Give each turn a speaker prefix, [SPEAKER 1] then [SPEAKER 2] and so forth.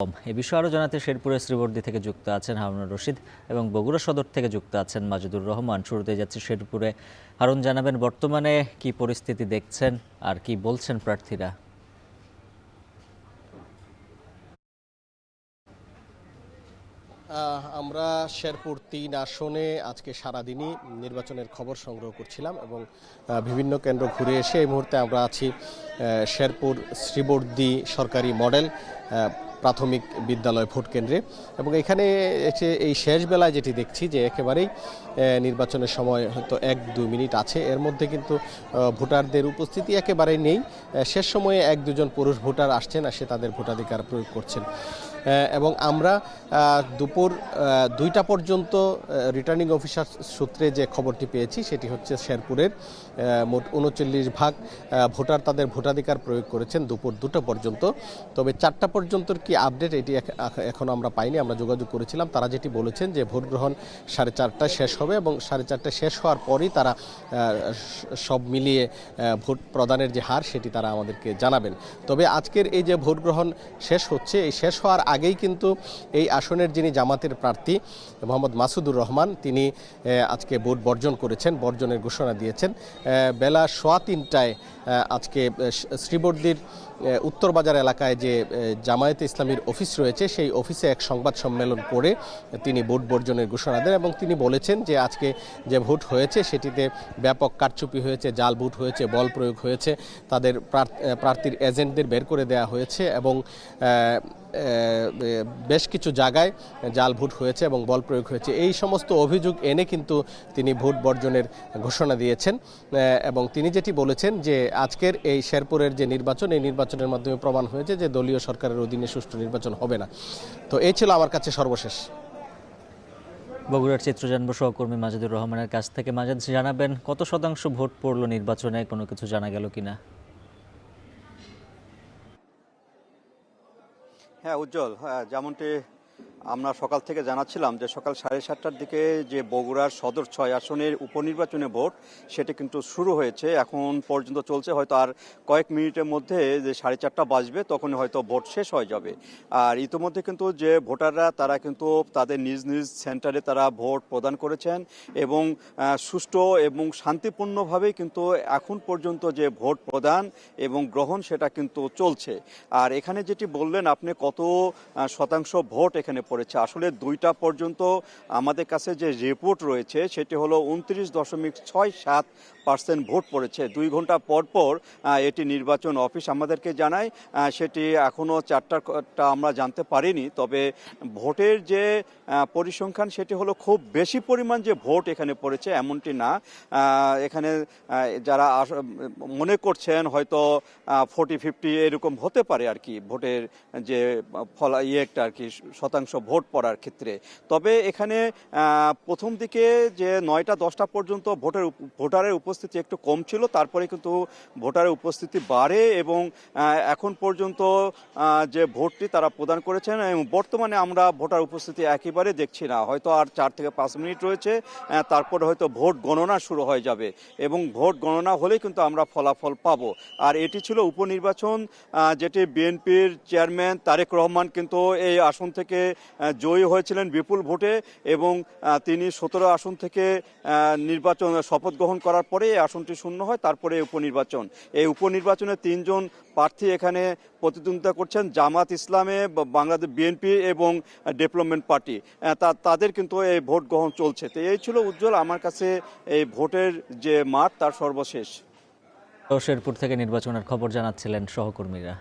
[SPEAKER 1] এ বিষয়ে আরও জানাতে শেরপুরের শ্রীবর্দী থেকে যুক্ত আছেন হারুনুর রশিদ এবং বগুড়া সদর থেকে যুক্ত আছেন মাজিদুর রহমান। শুরুতে যাচ্ছি শেরপুরে। হারুন, জানাবেন বর্তমানে কি পরিস্থিতি দেখছেন আর কি বলছেন প্রার্থীরা?
[SPEAKER 2] আমরা শেরপুর ৩ আসনে আজকে সারাদিনই নির্বাচনের খবর সংগ্রহ করছিলাম এবং বিভিন্ন কেন্দ্র ঘুরে এসে এই মুহূর্তে আমরা আছি শেরপুর শ্রীবর্দী সরকারি মডেল প্রাথমিক বিদ্যালয় ভোট কেন্দ্রে এবং এখানে এসে এই শেষ বেলায় যেটি দেখছি যে একেবারেই নির্বাচনের সময় হয়তো ১-২ মিনিট আছে, এর মধ্যে কিন্তু ভোটারদের উপস্থিতি একেবারেই নেই। শেষ সময়ে ১-২ জন পুরুষ ভোটার আসছেন, আসে তাদের ভোটাধিকার প্রয়োগ করছেন এবং আমরা দুপুর ২টা পর্যন্ত রিটার্নিং অফিসার সূত্রে যে খবরটি পেয়েছি সেটি হচ্ছে শেরপুরের মোট ৩৯% ভোটার তাদের ভোটাধিকার প্রয়োগ করেছেন দুপুর ২টা পর্যন্ত। তবে ৪টা পর্যন্ত কি আপডেট এটি এখনও আমরা পাইনি। আমরা যোগাযোগ করেছিলাম, তারা যেটি বলেছেন যে ভোট গ্রহণ 4:30টায় শেষ হবে এবং 4:30টায় শেষ হওয়ার পরই তারা সব মিলিয়ে ভোট প্রদানের যে হার সেটি তারা আমাদেরকে জানাবেন। তবে আজকের এই যে ভোট গ্রহণ শেষ হচ্ছে, এই শেষ হওয়ার আগেই কিন্তু এই আসনের যিনি জামাতের প্রার্থী মোহাম্মদ মাসুদুর রহমান, তিনি আজকে ভোট বর্জন করেছেন, বর্জনের ঘোষণা দিয়েছেন। বেলা 3:15টায় আজকে শ্রীবর্দীর উত্তর বাজার এলাকায় যে জামায়াতে ইসলামীর অফিস রয়েছে সেই অফিসে এক সংবাদ সম্মেলন করে তিনি ভোট বর্জনের ঘোষণা দেন এবং তিনি বলেছেন যে আজকে যে ভোট হয়েছে সেটিতে ব্যাপক কারচুপি হয়েছে, জাল ভোট হয়েছে, বল প্রয়োগ হয়েছে, তাদের প্রার্থীর এজেন্টদের বের করে দেওয়া হয়েছে এবং বেশ কিছু জায়গায় জাল ভোট হয়েছে এবং বল প্রয়োগ হয়েছে। এই সমস্ত অভিযোগ এনে কিন্তু তিনি ভোট বর্জনের ঘোষণা দিয়েছেন এবং তিনি যেটি বলেছেন যে আজকের এই শেরপুরের যে নির্বাচন, এই নির্বাচনের মাধ্যমে প্রমাণ হয়েছে যে দলীয় সরকারের অধীনে সুষ্ঠু নির্বাচন হবে না। তো এই ছিল আমার কাছে সর্বশেষ।
[SPEAKER 1] বগুড়ার চিত্র জানবো সহকর্মী মাজিদুর রহমানের কাছ থেকে। মাজিদ, জানাবেন কত শতাংশ ভোট পড়লো নির্বাচনে, কোনো কিছু জানা গেল কিনা?
[SPEAKER 3] হ্যাঁ উজ্জ্বল, যেমনটি আমরা সকাল থেকে জানাচ্ছিলাম যে সকাল 7:30টার দিকে যে বগুড়ার সদর 6 আসনের উপনির্বাচনে ভোট সেটি কিন্তু শুরু হয়েছে, এখন পর্যন্ত চলছে। হয়তো আর কয়েক মিনিটের মধ্যে যে 4:30টা বাজবে তখন হয়তো ভোট শেষ হয়ে যাবে। আর ইতিমধ্যে কিন্তু যে ভোটাররা তারা কিন্তু তাদের নিজ নিজ সেন্টারে তারা ভোট প্রদান করেছেন এবং সুষ্ঠু এবং শান্তিপূর্ণভাবেই কিন্তু এখন পর্যন্ত যে ভোট প্রদান এবং গ্রহণ সেটা কিন্তু চলছে। আর এখানে যেটি বললেন আপনি, কত শতাংশ ভোট এখানে পড়েছে, আসলে 2টা পর্যন্ত আমাদের কাছে যে রিপোর্ট রয়েছে সেটি হলো 29.67% ভোট পড়েছে। 2 ঘন্টা পর পর এটি নির্বাচন অফিস আমাদেরকে জানায়, সেটি এখনও 4টা আমরা জানতে পারিনি। তবে ভোটের যে পরিসংখ্যান সেটি হলো খুব বেশি পরিমাণ যে ভোট এখানে পড়েছে এমনটি না। এখানে যারা মনে করছেন হয়তো 40-50 এরকম হতে পারে আর কি ভোটের যে একটা আর কি শতাংশ ভোট পড়ার ক্ষেত্রে। তবে এখানে প্রথম দিকে যে 9টা-10টা পর্যন্ত ভোটারের উপস্থিতি একটু কম ছিল, তারপরে কিন্তু ভোটারের উপস্থিতি বাড়ে এবং এখন পর্যন্ত যে ভোটটি তারা প্রদান করেছেন এবং বর্তমানে আমরা ভোটার উপস্থিতি একেবারে দেখছি না। হয়তো আর 4 থেকে 5 মিনিট রয়েছে, তারপরে হয়তো ভোট গণনা শুরু হয়ে যাবে এবং ভোট গণনা হলেই কিন্তু আমরা ফলাফল পাবো। আর এটি ছিল উপনির্বাচন, যেটি বিএনপির চেয়ারম্যান তারেক রহমান কিন্তু এই আসন থেকে জয়ী হয়েছিলেন বিপুল ভোটে এবং তিনি 17 আসন থেকে নির্বাচন শপথ গ্রহণ করার পরে এই আসনটি শূন্য হয়। তারপরে উপনির্বাচন, এই উপনির্বাচনে 3 জন প্রার্থী এখানে প্রতিদ্বন্দ্বিতা করছেন, জামাত ইসলামে, বাংলাদেশ বিএনপি এবং ডেভেলপমেন্ট পার্টি, তাদের কিন্তু এই ভোট গ্রহণ চলছে। তো এই ছিল উজ্জ্বল আমার কাছে এই ভোটের যে মাঠ তার সর্বশেষ।
[SPEAKER 1] শেরপুর থেকে নির্বাচনের খবর জানাচ্ছিলেন সহকর্মীরা।